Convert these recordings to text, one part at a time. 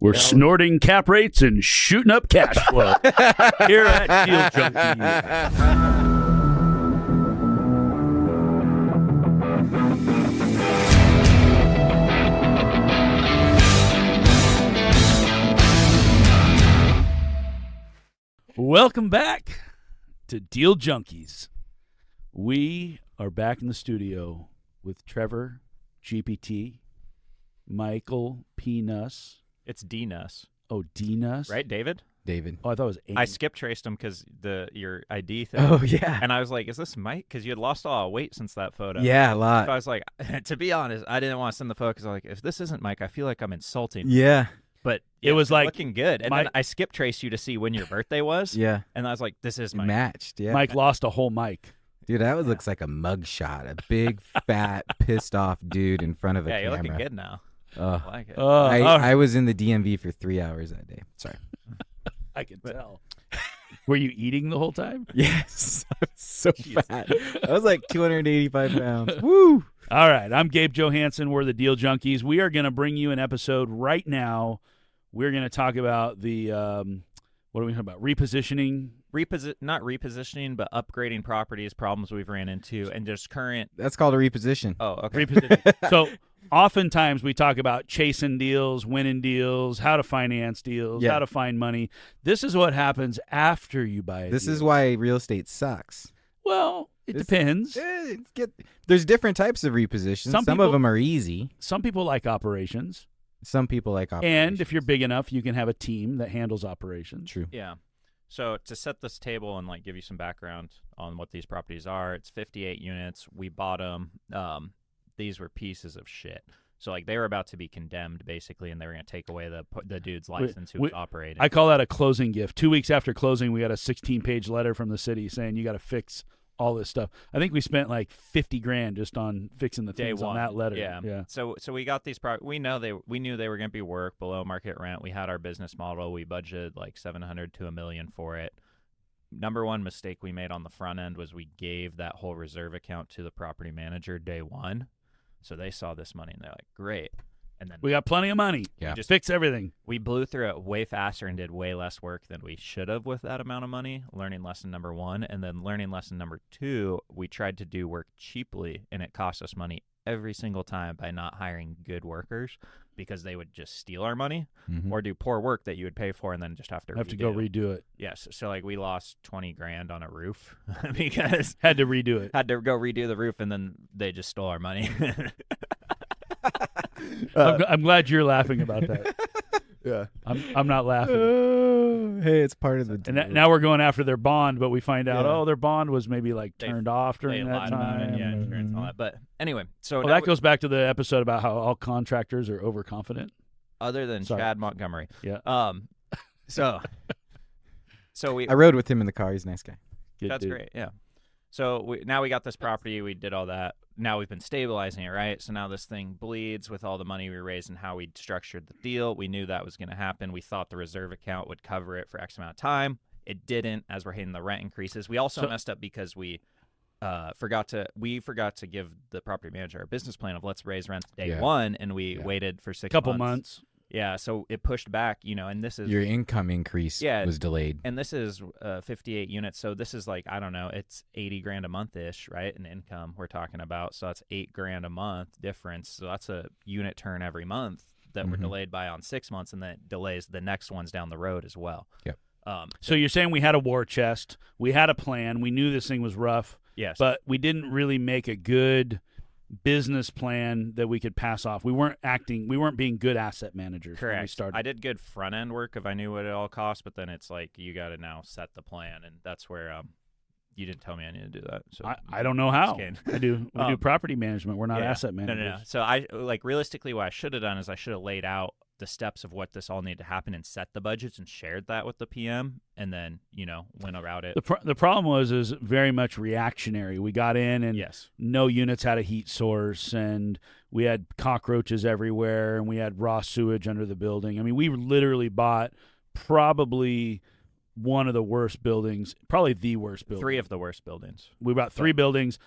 We're snorting cap rates and shooting up cash flow here at Deal Junkies. Welcome back to Deal Junkies. We are back in the studio with Trevor, GPT, Michael P. Nuss. It's D Nuss. Oh, D Nuss? Right, David? David. Oh, I thought it was A. I skip traced him because your ID thing. Oh, yeah. And I was like, is this Mike? Because you had lost a lot of weight since that photo. Yeah, a lot. So I was like, to be honest, I didn't want to send the photo because I was like, if this isn't Mike, I feel like I'm insulting. Yeah. But It was like looking good. And then I skip traced you to see when your birthday was. Yeah. And I was like, this is It Mike. matched, yeah. Mike lost a whole mic. Dude, that looks like a mug shot. A big, fat, pissed off dude in front of a Yeah, camera. you're looking good now. I like it. I was in the DMV for 3 hours that day. Sorry. I can tell. Were you eating the whole time? Yes. I was so fat. I was like 285 pounds. Woo! All right. I'm Gabe Johansson. We're the Deal Junkies. We are going to bring you an episode right now. We're going to talk about the, what are we talking about? Repositioning? Not repositioning, but upgrading properties, problems we've ran into, and just current. That's called a reposition. Oh, okay. Repositioning. So oftentimes we talk about chasing deals, winning deals, how to finance deals, how to find money. This is what happens after you buy a This deal. is why real estate sucks. Well, it depends. There's different types of repositions. Some of them are easy. Some people like operations. Some people like operations. And if you're big enough, you can have a team that handles operations. True. Yeah. So to set this table and like give you some background on what these properties are, it's 58 units. We bought them. These were pieces of shit. So like they were about to be condemned basically, and they were going to take away the dude's license who was operating. I call that a closing gift. 2 weeks after closing, we got a 16-page letter from the city saying you got to fix all this stuff. I think we spent like $50,000 just on fixing the things on that letter. Yeah. So we got these we knew they were going to be work below market rent. We had our business model. We budgeted like $700,000 to $1 million for it. Number one mistake we made on the front end was we gave that whole reserve account to the property manager day one. So they saw this money and they're like, great. And then we got plenty of money. Yeah. Just fix everything. We blew through it way faster and did way less work than we should have with that amount of money. Learning lesson number one. And then learning lesson number two, we tried to do work cheaply, and it cost us money every single time by not hiring good workers because they would just steal our money or do poor work that you would pay for and then just have to go redo it. Yes. So like we lost $20,000 on a roof because had to redo it. Had to go redo the roof, and then they just stole our money. I'm glad you're laughing about that. Yeah. I'm not laughing. Hey, it's part of the deal. And now we're going after their bond, but we find out, their bond was maybe like turned off during that time. Yeah, insurance and all that. But anyway, so that goes back to the episode about how all contractors are overconfident. Other than Chad Montgomery. Yeah. So I rode with him in the car. He's a nice guy. That's great. Yeah. So now we got this property. We did all that. Now we've been stabilizing it, right? So now this thing bleeds with all the money we raised and how we structured the deal. We knew that was going to happen. We thought the reserve account would cover it for X amount of time. It didn't, as we're hitting the rent increases. We also messed up because we forgot to give the property manager a business plan of let's raise rent day one, and we waited for 6 months. Yeah, so it pushed back, and this is... Your income increase was delayed. And this is 58 units, so this is like, I don't know, it's $80,000 a month-ish, right, in income we're talking about. So that's $8,000 a month difference. So that's a unit turn every month that we're delayed by on 6 months, and that delays the next ones down the road as well. Yep. So you're saying we had a war chest, we had a plan, we knew this thing was rough, yes, but we didn't really make a good business plan that we could pass off. We weren't being good asset managers. Correct. When we started. I did good front end work if I knew what it all cost, but then it's like you got to now set the plan, and that's where you didn't tell me I need to do that. So I don't know how. We do property management. We're not asset managers. No. So I realistically what I should have done is I should have laid out the steps of what this all needed to happen and set the budgets and shared that with the PM, and then went around it. The problem is very much reactionary. We got in and no units had a heat source, and we had cockroaches everywhere, and we had raw sewage under the building. I mean, we literally bought probably one of the worst buildings, probably the worst building. 3 of the worst buildings. We bought 3 buildings.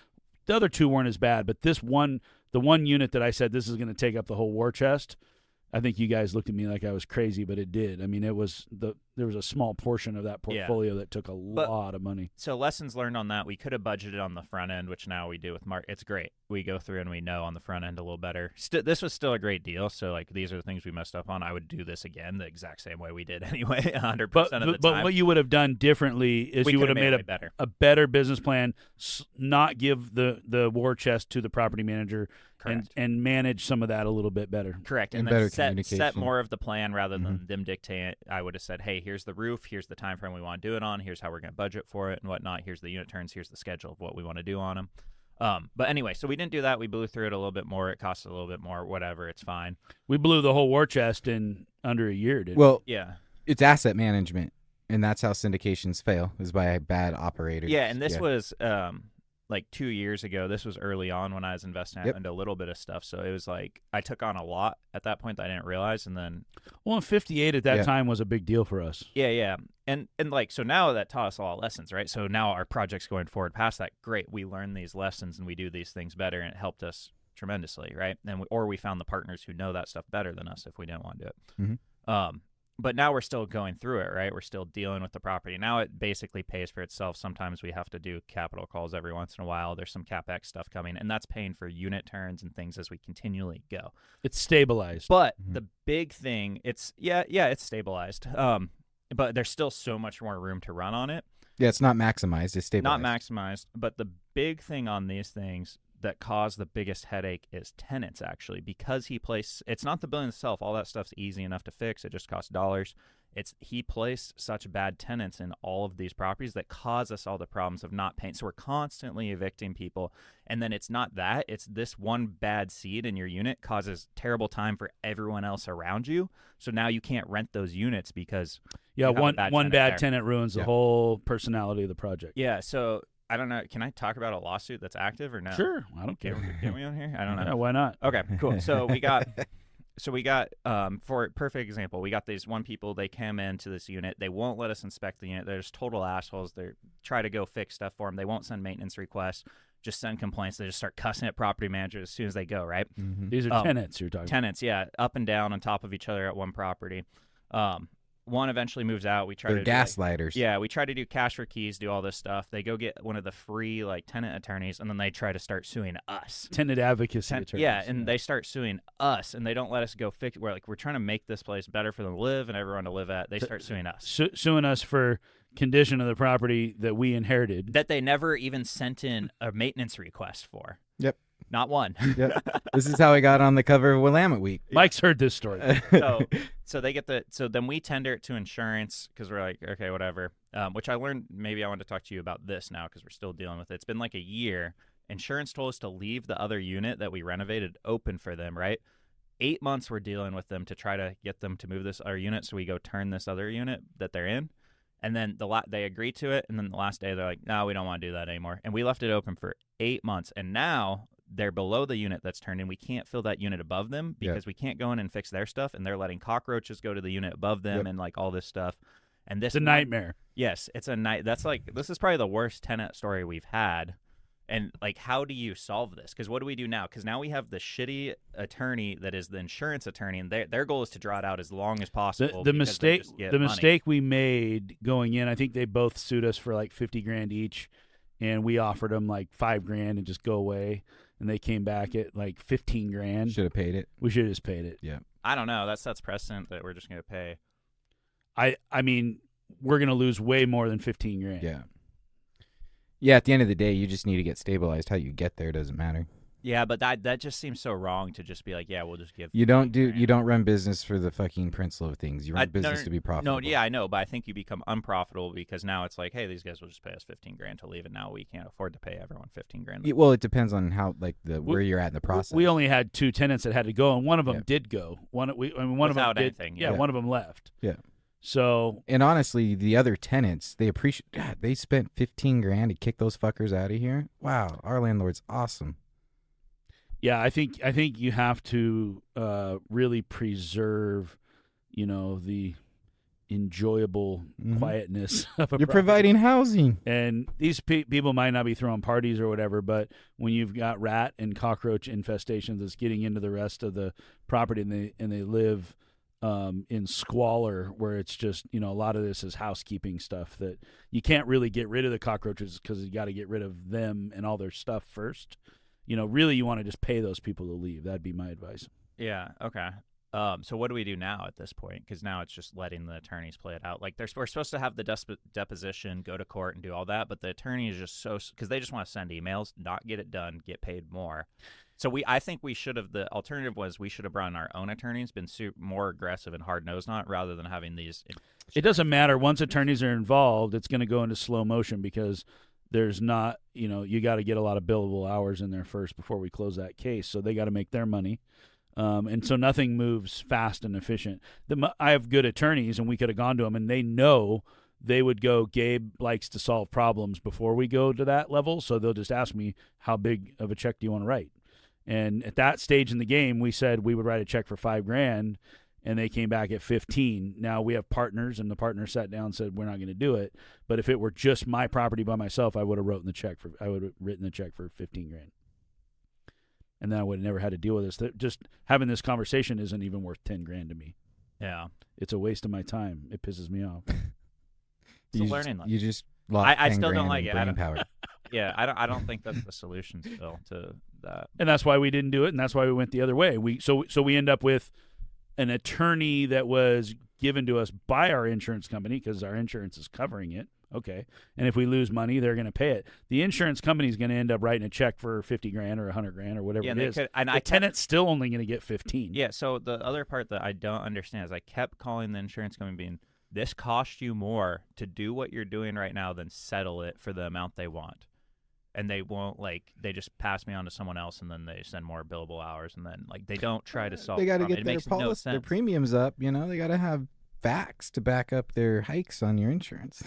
The other 2 weren't as bad, but the one unit that I said this is going to take up the whole war chest, I think you guys looked at me like I was crazy, but it did. I mean, there was a small portion of that portfolio that took a lot of money. So lessons learned on that. We could have budgeted on the front end, which now we do with Mark. It's great. We go through and we know on the front end a little better. This was still a great deal. So like these are the things we messed up on. I would do this again the exact same way we did anyway, 100% of the time. But what you would have done differently is you would have made a better business plan, not give the war chest to the property manager. And manage some of that a little bit better. Correct. And then set more of the plan rather than them dictate. I would have said, hey, here's the roof. Here's the time frame we want to do it on. Here's how we're going to budget for it and whatnot. Here's the unit turns. Here's the schedule of what we want to do on them. But anyway, so we didn't do that. We blew through it a little bit more. It cost a little bit more. Whatever. It's fine. We blew the whole war chest in under a year, didn't we? Well, yeah. It's asset management, and that's how syndications fail, is by bad operators. Yeah, and this was like 2 years ago. This was early on when I was investing into a little bit of stuff. So it was like I took on a lot at that point that I didn't realize. And then 58 at that time was a big deal for us. Yeah. And like, so now that taught us all lessons, right? So now our projects going forward past that, great. We learned these lessons and we do these things better, and it helped us tremendously, right? And we found the partners who know that stuff better than us if we didn't want to do it. Mm-hmm. But now we're still going through it, right? We're still dealing with the property. Now it basically pays for itself. Sometimes we have to do capital calls every once in a while. There's some CapEx stuff coming, and that's paying for unit turns and things as we continually go. It's stabilized. But the big thing, it's stabilized. But there's still so much more room to run on it. Yeah, it's not maximized. It's stabilized. Not maximized. But the big thing on these things that cause the biggest headache is tenants, actually, because it's not the building itself. All that stuff's easy enough to fix. It just costs dollars. He placed such bad tenants in all of these properties that cause us all the problems of not paying. So we're constantly evicting people. And then it's not that. It's this one bad seed in your unit causes terrible time for everyone else around you. So now you can't rent those units because one bad tenant ruins the whole personality of the project. Yeah, so I don't know. Can I talk about a lawsuit that's active or no? Sure. I don't care. Get me on here? I don't know. Yeah, why not? Okay, cool. So we got for a perfect example, we got these people, they came into this unit. They won't let us inspect the unit. They're just total assholes. They try to go fix stuff for them. They won't send maintenance requests, just send complaints. They just start cussing at property managers as soon as they go, right? Mm-hmm. These are tenants you're talking about. Tenants, yeah, up and down on top of each other at one property. One eventually moves out. They're gaslighters. We try to do cash for keys, do all this stuff. They go get one of the free tenant attorneys, and then they try to start suing us. Tenant advocacy attorneys. Yeah, and they start suing us, and they don't let us go fix. We're trying to make this place better for them to live and everyone to live at. They start suing us. Suing us for condition of the property that we inherited. That they never even sent in a maintenance request for. Yep. Not one. Yep. This is how I got on the cover of Willamette Week. Mike's heard this story. So they get so then we tender it to insurance because we're like, okay, whatever. Which I learned, maybe I want to talk to you about this now because we're still dealing with it. It's been like a year. Insurance told us to leave the other unit that we renovated open for them, right? 8 months we're dealing with them to try to get them to move this other unit so we go turn this other unit that they're in. And then they agreed to it, and then the last day they're like, no, we don't want to do that anymore. And we left it open for 8 months, and now they're below the unit that's turned in. We can't fill that unit above them because we can't go in and fix their stuff, and they're letting cockroaches go to the unit above them and all this stuff. And this it's a nightmare. Yes, it's a night. That's this is probably the worst tenant story we've had. And how do you solve this? Because what do we do now? Because now we have the shitty attorney that is the insurance attorney, and their goal is to draw it out as long as possible. The mistake we made going in, I think they both sued us for $50,000 each, and we offered them $5,000 and just go away. And they came back at $15,000. Should have paid it. We should have just paid it. Yeah. I don't know. That sets precedent that we're just going to pay. I mean, we're going to lose way more than $15,000. Yeah. Yeah. At the end of the day, you just need to get stabilized. How you get there doesn't matter. Yeah, but that just seems so wrong to just be like, yeah, we'll just give. You don't run business for the fucking principle of things. You run business to be profitable. No, yeah, I know, but I think you become unprofitable because now it's like, hey, these guys will just pay us $15,000 to leave, and now we can't afford to pay everyone $15,000. Well, it depends on how where you're at in the process. We only had 2 tenants that had to go, and one of them did go. One of them did. Anything, one of them left. Yeah. So, and honestly, the other tenants, they appreciate. God, they spent $15,000 to kick those fuckers out of here. Wow, our landlord's awesome. Yeah, I think you have to really preserve, the enjoyable quietness of a You're property. providing housing. And these people might not be throwing parties or whatever, but when you've got rat and cockroach infestations that's getting into the rest of the property, and they live in squalor, where it's just, a lot of this is housekeeping stuff that you can't really get rid of the cockroaches because you got to get rid of them and all their stuff first. Really you want to just pay those people to leave. That'd be my advice. Yeah. Okay. So what do we do now at this point? Because now it's just letting the attorneys play it out. Like we're supposed to have the deposition, go to court, and do all that, but the attorney is just because they just want to send emails, not get it done, get paid more. So I think we should have. The alternative was we should have brought in our own attorneys, been more aggressive and hard nosed on it, rather than having these. It doesn't matter. Once attorneys are involved, it's going to go into slow motion because there's not. You got to get a lot of billable hours in there first before we close that case. So they got to make their money. And so nothing moves fast and efficient. I have good attorneys, and we could have gone to them, and they know they would go, Gabe likes to solve problems before we go to that level, so they'll just ask me, how big of a check do you want to write? And at that stage in the game, we said we would write a check for $5,000, and they came back at 15. Now we have partners, and the partner sat down and said, we're not going to do it. But if it were just my property by myself, I would have written the check for $15,000. And then I would have never had to deal with this. Just having this conversation isn't even worth $10,000 to me. Yeah, it's a waste of my time. It pisses me off. It's a learning lesson. You just lost I still don't like it. brain power. Yeah, I don't think that's the solution still to that. And that's why we didn't do it, and that's why we went the other way. So we end up with an attorney that was given to us by our insurance company because our insurance is covering it. Okay. And if we lose money, they're going to pay it. The insurance company is going to end up writing a check for $50,000 or $100,000 or whatever it is. The tenant's still only going to get 15. Yeah. So the other part that I don't understand is I kept calling the insurance company being, this costs you more to do what you're doing right now than settle it for the amount they want. And they won't, they just pass me on to someone else, and then they send more billable hours, and then they don't try to solve. They got to get it their makes policy, no sense. their premiums up. They got to have facts to back up their hikes on your insurance.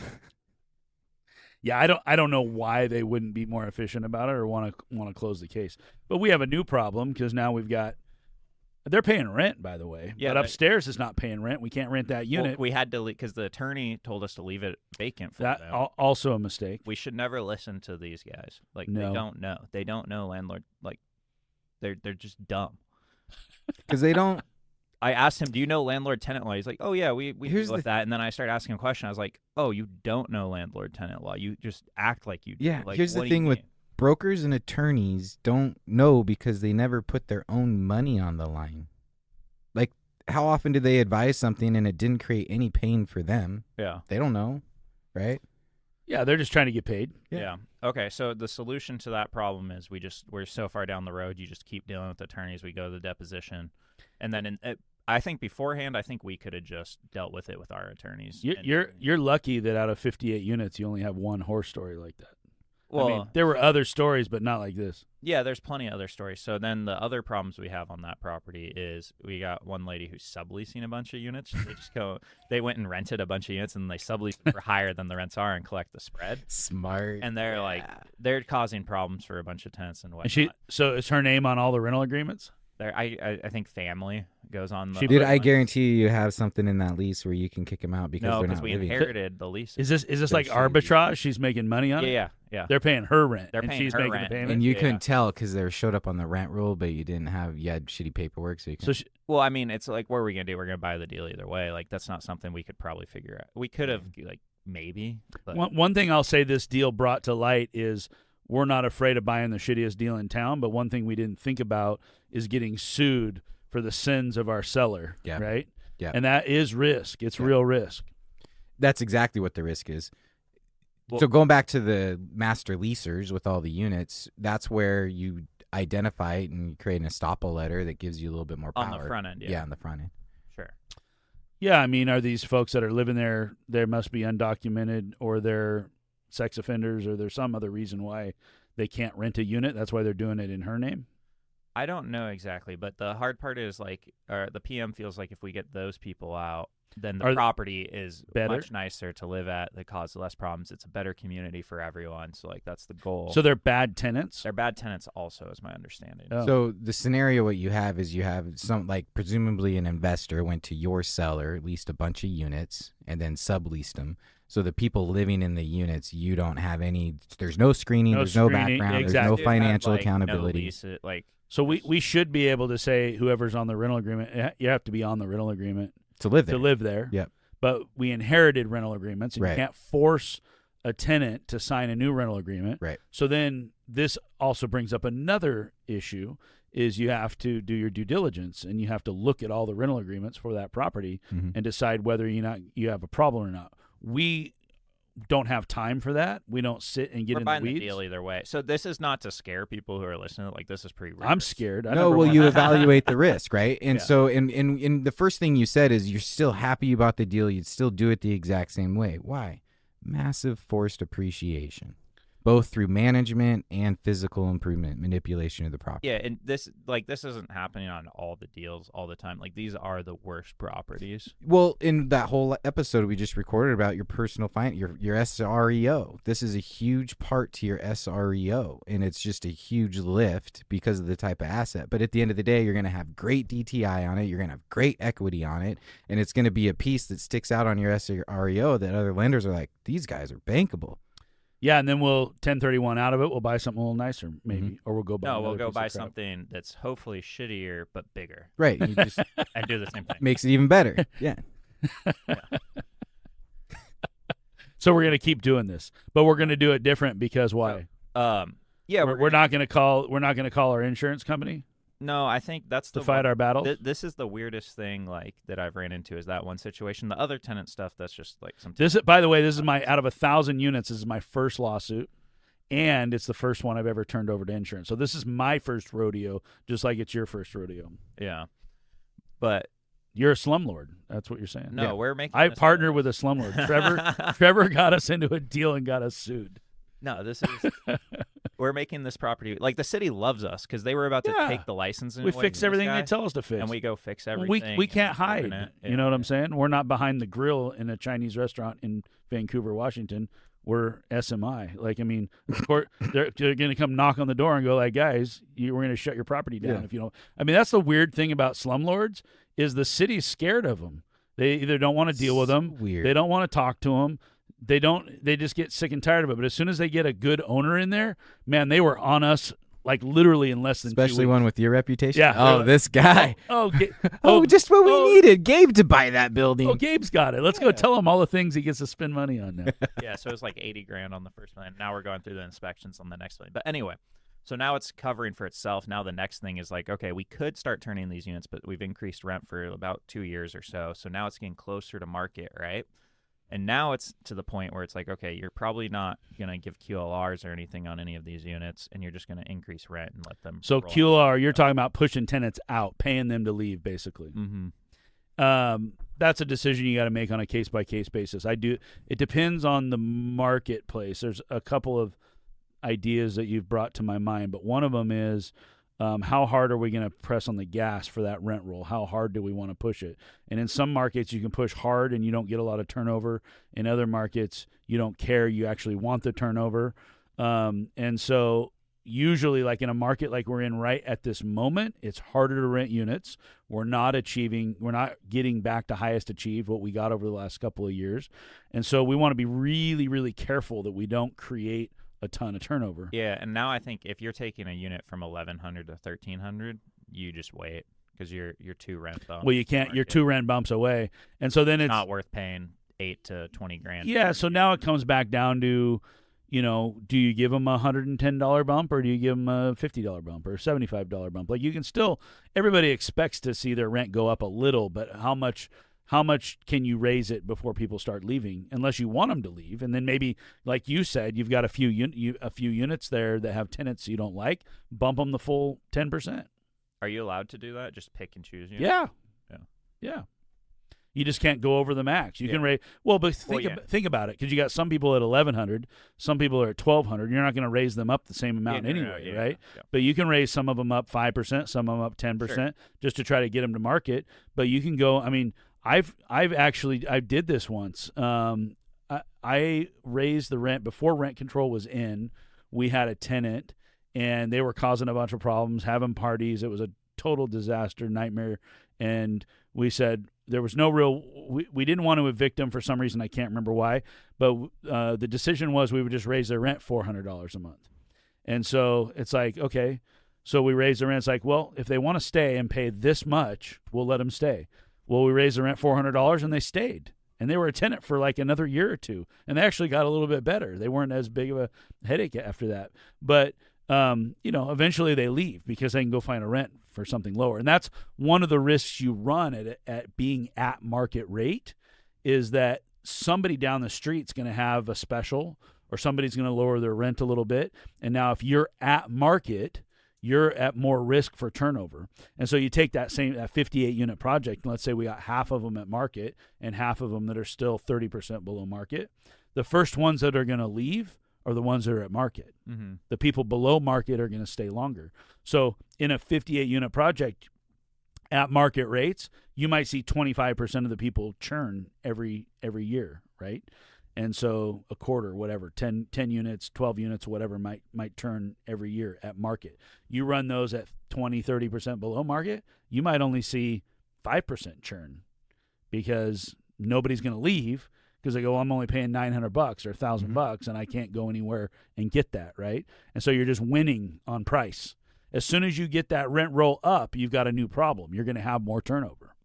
Yeah, I don't know why they wouldn't be more efficient about it or want to close the case. But we have a new problem because now they're paying rent, by the way. Yeah, but upstairs is not paying rent. We can't rent that unit. Well, we had to because the attorney told us to leave it vacant for that. them. Also a mistake. We should never listen to these guys. No. They don't know. They don't know landlord. They're just dumb. Because they don't. I asked him, do you know landlord-tenant law? He's like, oh, yeah, we deal with that. And then I started asking him a question. I was like, oh, you don't know landlord-tenant law. You just act like you do. Yeah, here's the thing with brokers and attorneys don't know because they never put their own money on the line. How often do they advise something and it didn't create any pain for them? Yeah. They don't know, right? Yeah, they're just trying to get paid. Yeah. Okay, so the solution to that problem is we're so far down the road, you just keep dealing with attorneys. We go to the deposition. And then I think beforehand, we could have just dealt with it with our attorneys. You're lucky that out of 58 units, you only have one horror story like that. Well, there were other stories, but not like this. Yeah, there's plenty of other stories. So then the other problems we have on that property is we got one lady who's subleasing a bunch of units. They went and rented a bunch of units, and they sublease for higher than the rents are and collect the spread. Smart. And they're they're causing problems for a bunch of tenants and whatnot. And so is her name on all the rental agreements? I think family goes on. Dude, I guarantee you have something in that lease where you can kick them out because they're not we living. inherited the lease. Is this like arbitrage? She's making money on it? Yeah. They're paying her rent. They're and paying she's her making rent. the payment. And you couldn't tell because they showed up on the rent roll, but you had shitty paperwork. So you can. Well, I mean, it's what are we gonna do? We're gonna buy the deal either way. That's not something we could probably figure out. We could have maybe. But. One thing I'll say this deal brought to light is we're not afraid of buying the shittiest deal in town, but one thing we didn't think about is getting sued for the sins of our seller, right? Yeah. And that is risk. It's real risk. That's exactly what the risk is. Well, so going back to the master leasers with all the units, that's where you identify it and you create an estoppel letter that gives you a little bit more power. On the front end, Yeah, on the front end. Sure. Yeah, I mean, are these folks that are living there, they must be undocumented or they're sex offenders or there's some other reason why they can't rent a unit? That's why they're doing it in her name? I don't know exactly, but the hard part is the PM feels like if we get those people out, then the property is better? Much nicer to live at. They cause less problems. It's a better community for everyone. So like that's the goal. So they're bad tenants? They're bad tenants also, is my understanding. Oh. So the scenario what you have is you have some, like, presumably an investor went to your seller, leased a bunch of units, and then subleased them. So the people living in the units, you don't have any. There's no screening. There's no background. Exactly. There's no financial accountability. No lease, so we should be able to say whoever's on the rental agreement, you have to be on the rental agreement to live there. To live there. Yep. But we inherited rental agreements, and right. you can't force a tenant to sign a new rental agreement. Right. So then this also brings up another issue, is you have to do your due diligence, and you have to look at all the rental agreements for that property and decide whether you have a problem or not. We don't have time for that. We don't sit and get in the weeds. We're buying the deal either way. So this is not to scare people who are listening. Like, this is pretty rigorous. I'm scared. You evaluate the risk, right? And so in the first thing you said is you're still happy about the deal. You'd still do it the exact same way. Why? Massive forced appreciation, both through management and physical improvement, manipulation of the property. Yeah, and this isn't happening on all the deals all the time. Like, these are the worst properties. Well, in that whole episode we just recorded about your personal your SREO, this is a huge part to your SREO, and it's just a huge lift because of the type of asset. But at the end of the day, you're going to have great DTI on it, you're going to have great equity on it, and it's going to be a piece that sticks out on your SREO that other lenders are like, these guys are bankable. Yeah, and then we'll 1031 out of it. We'll buy something a little nicer, maybe, or we'll go buy. No, we'll go buy something that's hopefully shittier but bigger. Right, you just and do the same thing. Makes it even better. Yeah. So we're gonna keep doing this, but we're gonna do it different because why? We're not gonna call our insurance company. No, I think that's to fight our battles. This is the weirdest thing that I've ran into, is that one situation. The other tenant stuff, that's just like some. By the way, this is my out of 1,000 units. This is my first lawsuit, and it's the first one I've ever turned over to insurance. So this is my first rodeo, just like it's your first rodeo. Yeah, but you're a slumlord. That's what you're saying. No, we're making. I partnered with a slumlord. Trevor got us into a deal and got us sued. No, this is. We're making this property, like, the city loves us because they were about to take the license. And we fix everything they tell us to fix, and we go fix everything. We can't hide. You know what I'm saying? We're not behind the grill in a Chinese restaurant in Vancouver, Washington. We're SMI. Like, I mean, of course, they're going to come knock on the door and go, like, guys, we're going to shut your property down if you don't. I mean, that's the weird thing about slumlords, is the city's scared of them. They either don't want to deal with them. Weird. They don't want to talk to them. They just get sick and tired of it. But as soon as they get a good owner in there, man, they were on us like literally in less than 2 weeks. Especially one with your reputation. Yeah. Oh, this guy. Just what we needed. Gabe to buy that building. Oh, Gabe's got it. Let's go tell him all the things he gets to spend money on now. Yeah, so it's like $80,000 on the first one. Now we're going through the inspections on the next one. But anyway, so now it's covering for itself. Now the next thing is like, okay, we could start turning these units, but we've increased rent for about 2 years or so. So now it's getting closer to market, right? And now it's to the point where it's like, okay, you're probably not going to give QLRs or anything on any of these units, and you're just going to increase rent and let them. So QLR, you're talking about pushing tenants out, paying them to leave, basically. Mm-hmm. That's a decision you got to make on a case-by-case basis. It depends on the marketplace. There's a couple of ideas that you've brought to my mind, but one of them is, how hard are we going to press on the gas for that rent roll? How hard do we want to push it? And in some markets, you can push hard and you don't get a lot of turnover. In other markets, you don't care. You actually want the turnover. And so usually, like in a market like we're in right at this moment, it's harder to rent units. We're not getting back to highest achieved, what we got over the last couple of years. And so we want to be really, really careful that we don't create a ton of turnover. Yeah, and now I think if you're taking a unit from 1,100 to 1,300, you just wait because you're 2 rent bumps. Well, you can't. You're 2 rent bumps away, and so then it's not worth paying $8,000 to $20,000. Yeah, so now it comes back down to, do you give them a $110 bump or do you give them a $50 bump or a $75 bump? Like, you can still. Everybody expects to see their rent go up a little, but how much can you raise it before people start leaving, unless you want them to leave? And then maybe, like you said, you've got a few units there that have tenants you don't like, bump them the full 10%. Are you allowed to do that? Just pick and choose units? Yeah. You just can't go over the max. You can raise. Well, but think about it, because you got some people at 1,100, some people are at 1,200. You're not going to raise them up the same amount anyway, right? Yeah. But you can raise some of them up 5%, some of them up 10%, just to try to get them to market. But you can go. I mean, I did this once. I raised the rent before rent control was in. We had a tenant, and they were causing a bunch of problems, having parties. It was a total disaster, nightmare. And we said there was no real. We didn't want to evict them for some reason. I can't remember why, but the decision was we would just raise their rent $400 a month. And so it's like, okay, so we raised the rent. It's like, well, if they want to stay and pay this much, we'll let them stay. Well, we raised the rent $400, and they stayed. And they were a tenant for like another year or two. And they actually got a little bit better. They weren't as big of a headache after that. But, eventually they leave because they can go find a rent for something lower. And that's one of the risks you run at being at market rate, is that somebody down the street's going to have a special, or somebody's going to lower their rent a little bit. And now if you're at market, you're at more risk for turnover. And so you take that 58 unit project, and let's say we got half of them at market and half of them that are still 30% below market. The first ones that are going to leave are the ones that are at market. Mm-hmm. The people below market are going to stay longer. So in a 58 unit project at market rates, you might see 25% of the people churn every year, right? And so a quarter, whatever, 10 units, 12 units, whatever might turn every year at market. You run those at 20, 30% below market, you might only see 5% churn, because nobody's going to leave because they go, well, I'm only paying $900 or $1,000 and I can't go anywhere and get that, right? And so you're just winning on price. As soon as you get that rent roll up, you've got a new problem. You're going to have more turnover.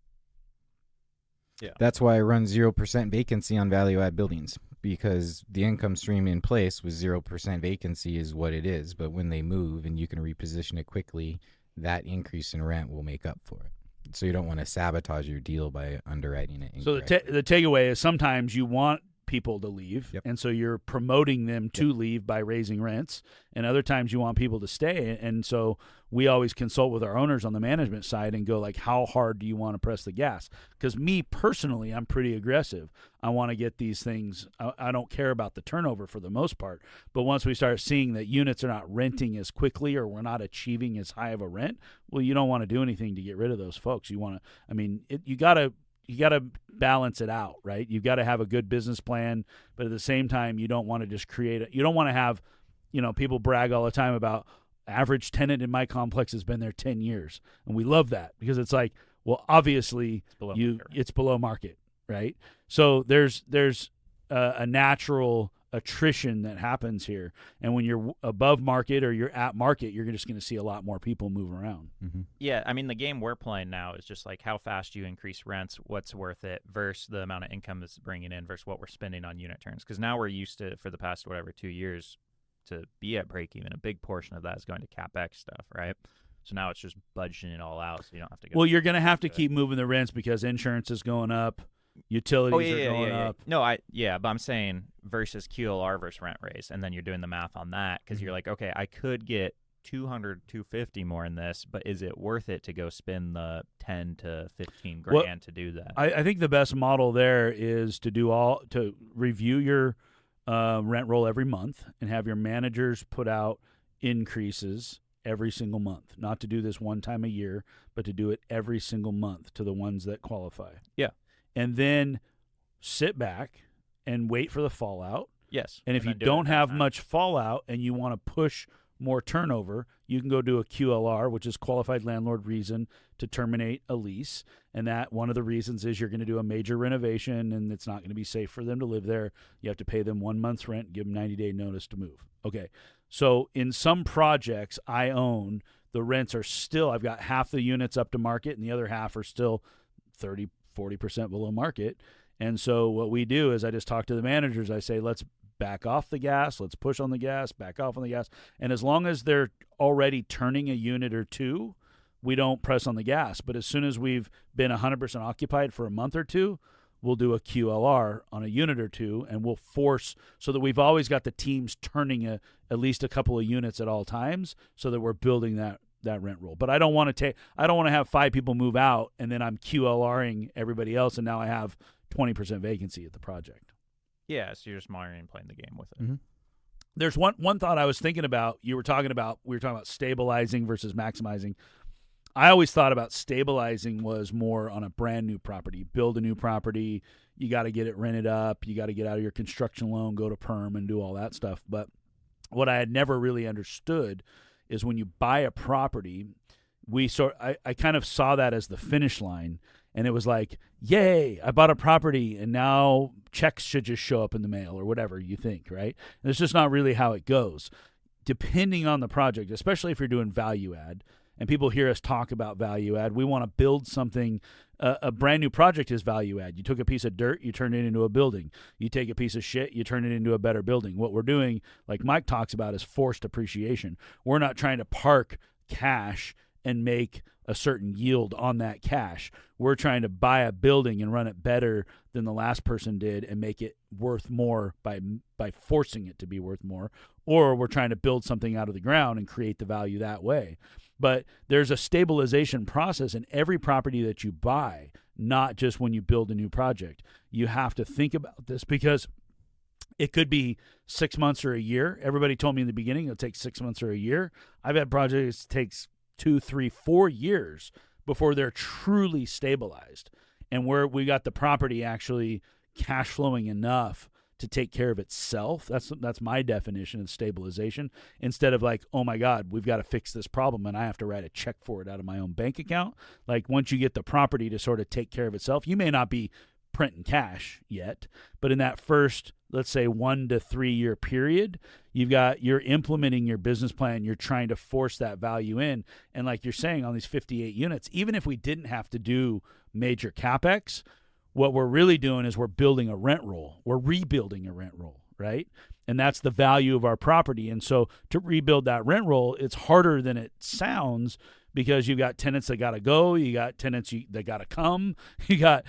Yeah. That's why I run 0% vacancy on value-add buildings, because the income stream in place with 0% vacancy is what it is. But when they move and you can reposition it quickly, that increase in rent will make up for it. So you don't want to sabotage your deal by underwriting it incorrectly. So the takeaway is sometimes you want people to leave, Yep. and so you're promoting them to leave by raising rents, and other times you want people to stay, and so we always consult with our owners on the management side and go like, how hard do you want to press the gas? Because me personally, I'm pretty aggressive. I want to get these things. I don't care about the turnover for the most part, but once we start seeing that units are not renting as quickly, or we're not achieving as high of a rent, well, you don't want to do anything to get rid of those folks. You want to, you got to balance it out, right? You've got to have a good business plan, but at the same time, you don't want to just you don't want to have, people brag all the time about average tenant in my complex has been there 10 years. And we love that, because it's like, well, obviously it's below market, right? So there's a natural attrition that happens here. And when you're above market or you're at market, you're just going to see a lot more people move around. Mm-hmm. Yeah, I mean, the game we're playing now is just like how fast you increase rents, what's worth it, versus the amount of income that's bringing in versus what we're spending on unit turns. Because now we're used to, for the past, 2 years, to be at break even. A big portion of that is going to CapEx stuff, right? So now it's just budgeting it all out, so you don't have to go. Well, you're going to have to keep moving the rents because insurance is going up. Utilities are going up. No, but I'm saying versus QLR versus rent raise, and then you're doing the math on that, because you're like, okay, I could get 200, 250 more in this, but is it worth it to go spend the 10 to 15 grand to do that? I think the best model there is to review your rent roll every month and have your managers put out increases every single month. Not to do this one time a year, but to do it every single month to the ones that qualify. Yeah. And then sit back and wait for the fallout. Yes. And if you don't have much fallout and you want to push more turnover, you can go do a QLR, which is qualified landlord reason to terminate a lease. And that one of the reasons is you're going to do a major renovation and it's not going to be safe for them to live there. You have to pay them 1 month's rent, give them 90-day notice to move. Okay. So in some projects I own, the rents are still, I've got half the units up to market and the other half are still 30, 40% below market. And so what we do is I just talk to the managers. I say, let's back off the gas. Let's push on the gas, back off on the gas. And as long as they're already turning a unit or two, we don't press on the gas. But as soon as we've been 100% occupied for a month or two, we'll do a QLR on a unit or two, and we'll force so that we've always got the teams turning at least a couple of units at all times so that we're building that rent roll. But I don't want to have 5 people move out and then I'm QLRing everybody else and now I have 20% vacancy at the project. Yeah, so you're just monitoring and playing the game with it. Mm-hmm. There's one thought I was thinking about. We were talking about stabilizing versus maximizing. I always thought about stabilizing was more on a brand new property. Build a new property, you got to get it rented up, you got to get out of your construction loan, go to perm and do all that stuff. But what I had never really understood is when you buy a property, I kind of saw that as the finish line, and it was like, yay, I bought a property and now checks should just show up in the mail or whatever you think, right? And it's just not really how it goes. Depending on the project, especially if you're doing value add, and people hear us talk about value add, we want to build something. A brand new project is value add. You took a piece of dirt, you turn it into a building. You take a piece of shit, you turn it into a better building. What we're doing, like Mike talks about, is forced appreciation. We're not trying to park cash and make a certain yield on that cash. We're trying to buy a building and run it better than the last person did and make it worth more by forcing it to be worth more. Or we're trying to build something out of the ground and create the value that way. But there's a stabilization process in every property that you buy, not just when you build a new project. You have to think about this because it could be 6 months or a year. Everybody told me in the beginning it'll take 6 months or a year. I've had projects that takes 2, 3, 4 years before they're truly stabilized, and where we got the property actually cash flowing enough to take care of itself. That's my definition of stabilization, instead of like, oh my God, we've got to fix this problem and I have to write a check for it out of my own bank account. Like, once you get the property to sort of take care of itself, you may not be printing cash yet, but in that first, let's say 1 to 3 year period, you're implementing your business plan. You're trying to force that value in. And like you're saying, on these 58 units, even if we didn't have to do major CapEx, what we're really doing is we're building a rent roll. We're rebuilding a rent roll, right? And that's the value of our property. And so to rebuild that rent roll, it's harder than it sounds, because you've got tenants that got to go, you got tenants that got to come, you got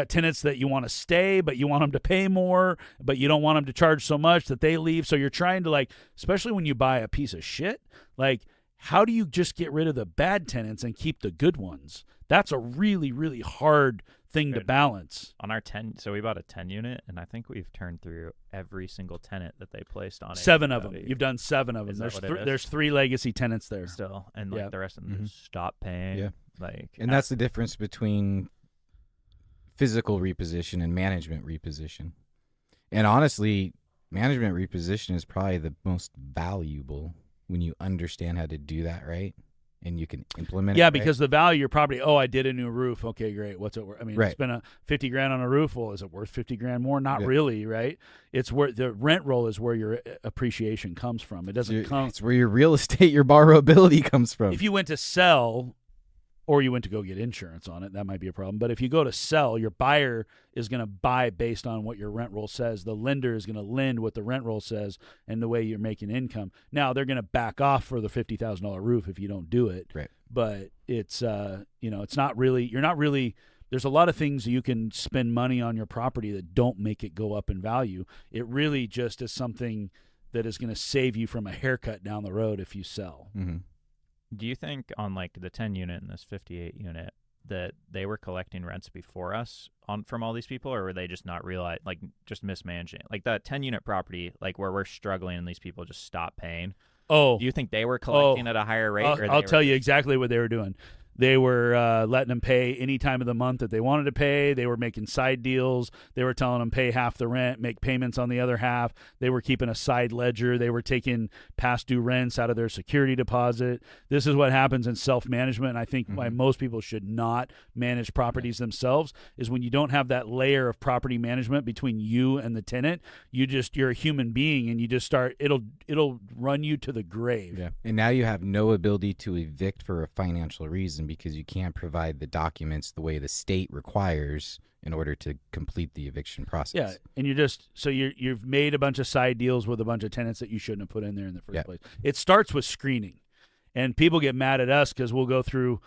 tenants that you want to stay, but you want them to pay more, but you don't want them to charge so much that they leave. So you're trying to, like, especially when you buy a piece of shit, like, how do you just get rid of the bad tenants and keep the good ones? That's a really, really hard thing to balance. On our 10, so we bought a 10 unit, and I think we've turned through every single tenant that they placed on it. 7 of them. You've done 7 of them. There's 3 legacy tenants there still, and like the rest of them just stop paying. Yeah, like, and that's the difference between physical reposition and management reposition. And honestly, management reposition is probably the most valuable when you understand how to do that right. And you can implement it. Yeah, because the value of your property, I did a new roof. Okay, great. What's it worth? I mean, right. It's been $50,000 on a roof. Well, is it worth $50,000 more? Not really, right? It's where the rent roll is where your appreciation comes from. It doesn't come. It's where your real estate, your borrowability comes from. If you went to sell, or you went to go get insurance on it, that might be a problem. But if you go to sell, your buyer is going to buy based on what your rent roll says. The lender is going to lend what the rent roll says and the way you're making income. Now, they're going to back off for the $50,000 roof if you don't do it. Right. But it's, it's not really, you're not really, there's a lot of things you can spend money on your property that don't make it go up in value. It really just is something that is going to save you from a haircut down the road if you sell. Mm-hmm. Do you think on like the 10 unit and this 58 unit that they were collecting rents before us from all these people, or were they just not just mismanaging it? Like that 10 unit property, like where we're struggling and these people just stop paying. Do you think they were collecting at a higher rate? I'll tell you exactly what they were doing. They were letting them pay any time of the month that they wanted to pay. They were making side deals. They were telling them pay half the rent, make payments on the other half. They were keeping a side ledger. They were taking past due rents out of their security deposit. This is what happens in self-management, and I think why most people should not manage properties themselves is when you don't have that layer of property management between you and the tenant, you're a human being, and you just start, it'll run you to the grave. Yeah. And now you have no ability to evict for a financial reason, because you can't provide the documents the way the state requires in order to complete the eviction process. Yeah, and you've made a bunch of side deals with a bunch of tenants that you shouldn't have put in there in the first place. It starts with screening, and people get mad at us because we'll go through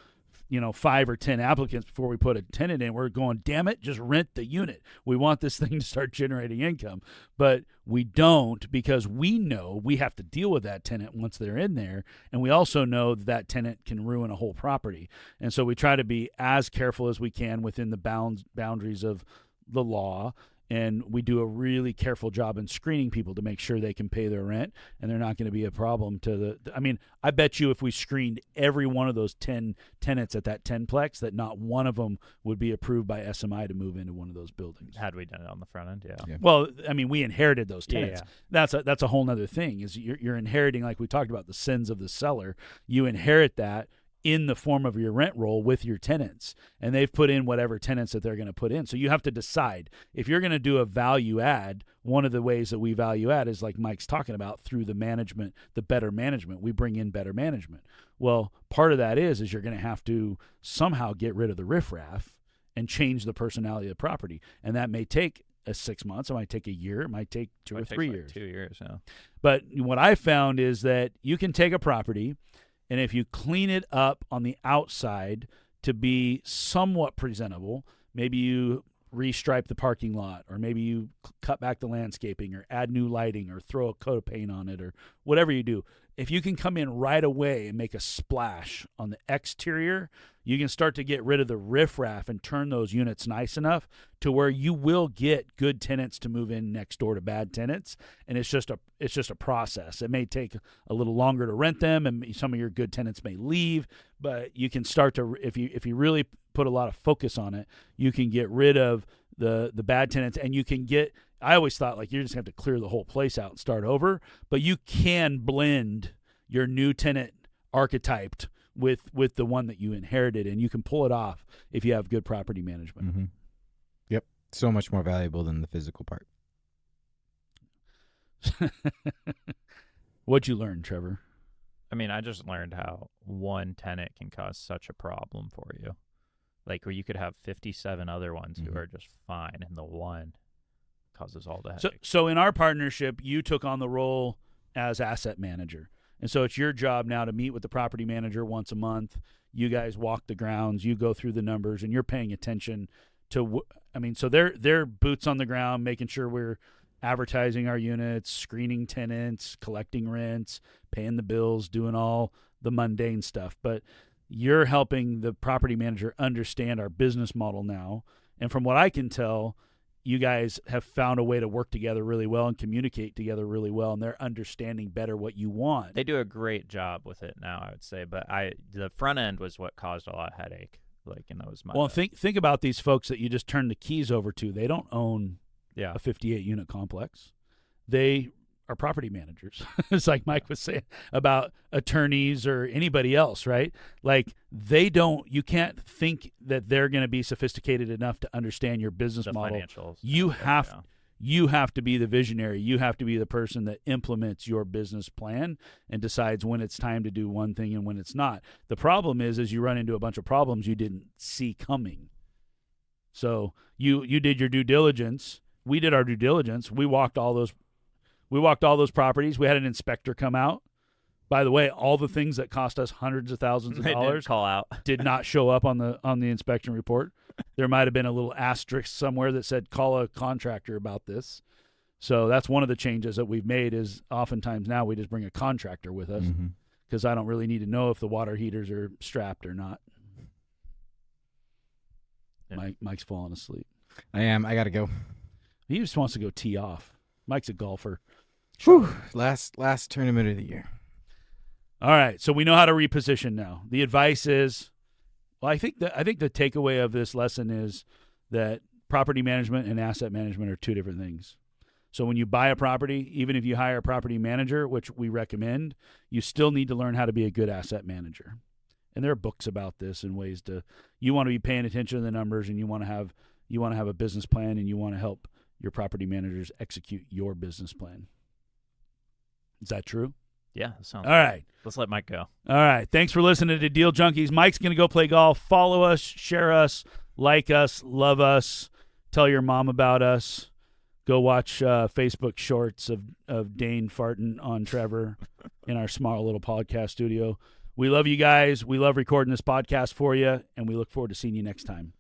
5 or 10 applicants before we put a tenant in. We're going, damn it, just rent the unit. We want this thing to start generating income. But we don't, because we know we have to deal with that tenant once they're in there. And we also know that tenant can ruin a whole property. And so we try to be as careful as we can within the boundaries of the law. And we do a really careful job in screening people to make sure they can pay their rent and they're not going to be a problem to the I mean, I bet you if we screened every one of those 10 tenants at that 10-plex, that not one of them would be approved by SMI to move into one of those buildings. Had we done it on the front end, yeah. Well, I mean, we inherited those tenants. Yeah. That's a whole nother thing, is you're inheriting, like we talked about, the sins of the seller. You inherit that in the form of your rent roll with your tenants, and they've put in whatever tenants that they're going to put in. So you have to decide if you're going to do a value add. One of the ways that we value add is, like Mike's talking about, through the management, the better management. We bring in better management. Well, part of that is you're going to have to somehow get rid of the riffraff and change the personality of the property, and that may take 6 months. It might take a year. It might take 2 or 3 years. 2 years, yeah. But what I found is that you can take a property, and if you clean it up on the outside to be somewhat presentable, maybe you restripe the parking lot, or maybe you cut back the landscaping, or add new lighting, or throw a coat of paint on it, or whatever you do. If you can come in right away and make a splash on the exterior, you can start to get rid of the riffraff and turn those units nice enough to where you will get good tenants to move in next door to bad tenants. And it's just a process. It may take a little longer to rent them, and some of your good tenants may leave, but you can start to, if you really put a lot of focus on it, you can get rid of the bad tenants, and you can get, I always thought, like, you just have to clear the whole place out and start over, but you can blend your new tenant archetyped with the one that you inherited, and you can pull it off if you have good property management. Mm-hmm. Yep. So much more valuable than the physical part. What'd you learn, Trevor? I mean, I just learned how one tenant can cause such a problem for you. Like, where you could have 57 other ones who are just fine, and the one causes all the headaches. So in our partnership, you took on the role as asset manager. And so it's your job now to meet with the property manager once a month. You guys walk the grounds, you go through the numbers, and you're paying attention to, so they're boots on the ground, making sure we're advertising our units, screening tenants, collecting rents, paying the bills, doing all the mundane stuff. But you're helping the property manager understand our business model now. And from what I can tell, you guys have found a way to work together really well and communicate together really well, and they're understanding better what you want. They do a great job with it now, I would say, but the front end was what caused a lot of headache. Well, think about these folks that you just turned the keys over to. They don't own a 58-unit complex. They are property managers. It's like Mike was saying about attorneys or anybody else, right? Like, you can't think that they're going to be sophisticated enough to understand your business model. Financials. You have to be the visionary. You have to be the person that implements your business plan and decides when it's time to do one thing and when it's not. The problem is you run into a bunch of problems you didn't see coming. So you did your due diligence. We did our due diligence. We walked all those properties. We had an inspector come out. By the way, all the things that cost us hundreds of thousands of dollars did not show up on the inspection report. There might have been a little asterisk somewhere that said, call a contractor about this. So that's one of the changes that we've made, is oftentimes now we just bring a contractor with us because I don't really need to know if the water heaters are strapped or not. Yeah. Mike's falling asleep. I am. I got to go. He just wants to go tee off. Mike's a golfer. Whew. Last tournament of the year. All right, so we know how to reposition now. The advice is, well, I think the takeaway of this lesson is that property management and asset management are two different things. So when you buy a property, even if you hire a property manager, which we recommend, you still need to learn how to be a good asset manager. And there are books about this and ways to. You want to be paying attention to the numbers, and you want to have a business plan, and you want to help your property managers execute your business plan. Is that true? Yeah, that sounds all right. Let's let Mike go. All right. Thanks for listening to Deal Junkies. Mike's going to go play golf. Follow us, share us, like us, love us, tell your mom about us. Go watch Facebook shorts of Dane farting on Trevor in our small little podcast studio. We love you guys. We love recording this podcast for you, and we look forward to seeing you next time.